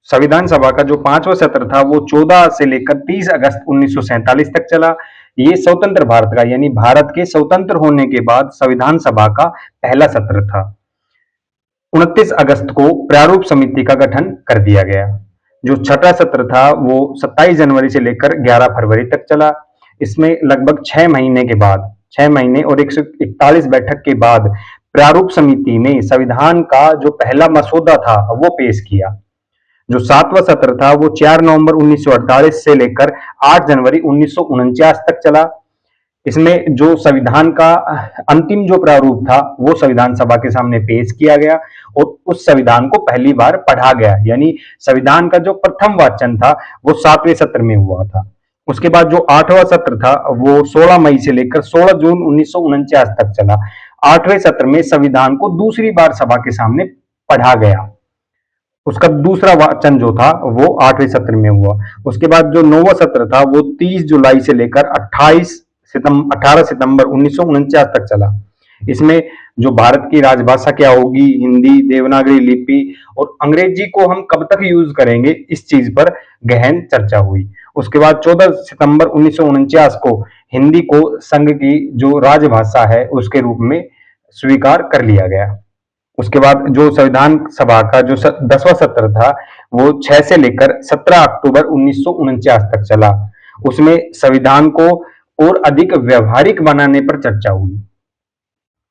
संविधान सभा का जो पांचवा सत्र था वो 14 से लेकर 30 अगस्त 1947 तक चला। ये स्वतंत्र भारत का यानी भारत के स्वतंत्र होने के बाद संविधान सभा का पहला सत्र था। 29 अगस्त को प्रारूप समिति का गठन कर दिया गया। जो छठा सत्र था वो 27 जनवरी से लेकर 11 फरवरी तक चला। इसमें लगभग 6 महीने के बाद 6 महीने और 141 बैठक के बाद प्रारूप समिति ने संविधान का जो पहला मसौदा था वो पेश किया। जो सातवां सत्र था वो 4 नवंबर 1948 से लेकर 8 जनवरी 1949 तक चला। इसमें जो संविधान का अंतिम जो प्रारूप था वो संविधान सभा के सामने पेश किया गया और उस संविधान को पहली बार पढ़ा गया, यानी संविधान का जो प्रथम वाचन था वो 7वें सत्र में हुआ था। उसके बाद जो 8वां सत्र था वो 16 मई से लेकर 16 जून 1949 तक चला। 8वें सत्र में संविधान को दूसरी बार सभा के सामने पढ़ा गया। उसका दूसरा वाचन जो था वो 8वें सत्र में हुआ। उसके बाद जो 9वां सत्र था वो 30 जुलाई से लेकर 18 सितंबर 1949 तक चला। इसमें जो भारत की राजभाषा क्या होगी, हिंदी, देवनागरी लिपि और अंग्रेजी को हम कब तक यूज करेंगे, इस चीज पर गहन चर्चा हुई। उसके बाद 14 सितंबर 1949 को हिंदी को संघ की जो राजभाषा है उसके रूप में स्वीकार कर लिया गया। उसके बाद जो संविधान सभा का जो 10वां सत्र था वो 6 से लेकर 17 अक्टूबर 1949 तक चला। उसमें संविधान को और अधिक व्यवहारिक बनाने पर चर्चा हुई।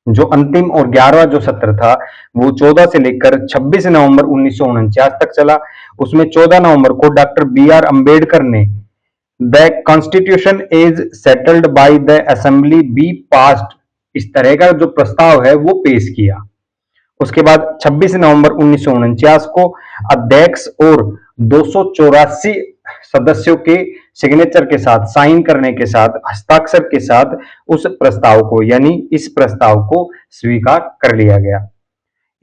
जो अंतिम और 11वां जो सत्र था वो 14 से लेकर 26 नवंबर 1949 तक चला। उसमें 14 नवंबर को डॉक्टर बी.आर. अम्बेडकर ने the constitution is settled by the assembly be passed, इस तरह का जो प्रस्ताव है वो पेश किया। उसके बाद 26 नवंबर 1949 को अध्यक्ष और 284 सदस्यों के सिग्नेचर के साथ, साइन करने के साथ, हस्ताक्षर के साथ उस प्रस्ताव को यानी इस प्रस्ताव को स्वीकार कर लिया गया।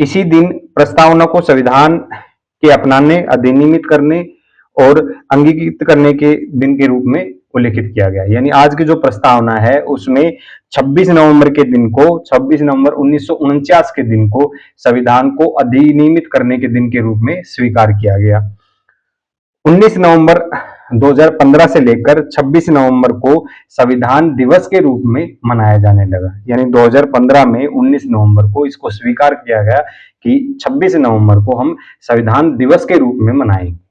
इसी दिन प्रस्तावना को संविधान के अपनाने, अधिनियमित करने और अंगीकृत करने के दिन के रूप में उल्लेखित किया गया। यानी आज की जो प्रस्तावना है उसमें 26 नवंबर के दिन को, 26 नवंबर 1949 के दिन को संविधान को अधिनियमित करने के दिन के रूप में स्वीकार किया गया। 19 नवंबर 2015 से लेकर 26 नवंबर को संविधान दिवस के रूप में मनाया जाने लगा। यानी 2015 में 19 नवंबर को इसको स्वीकार किया गया कि 26 नवंबर को हम संविधान दिवस के रूप में मनाएंगे।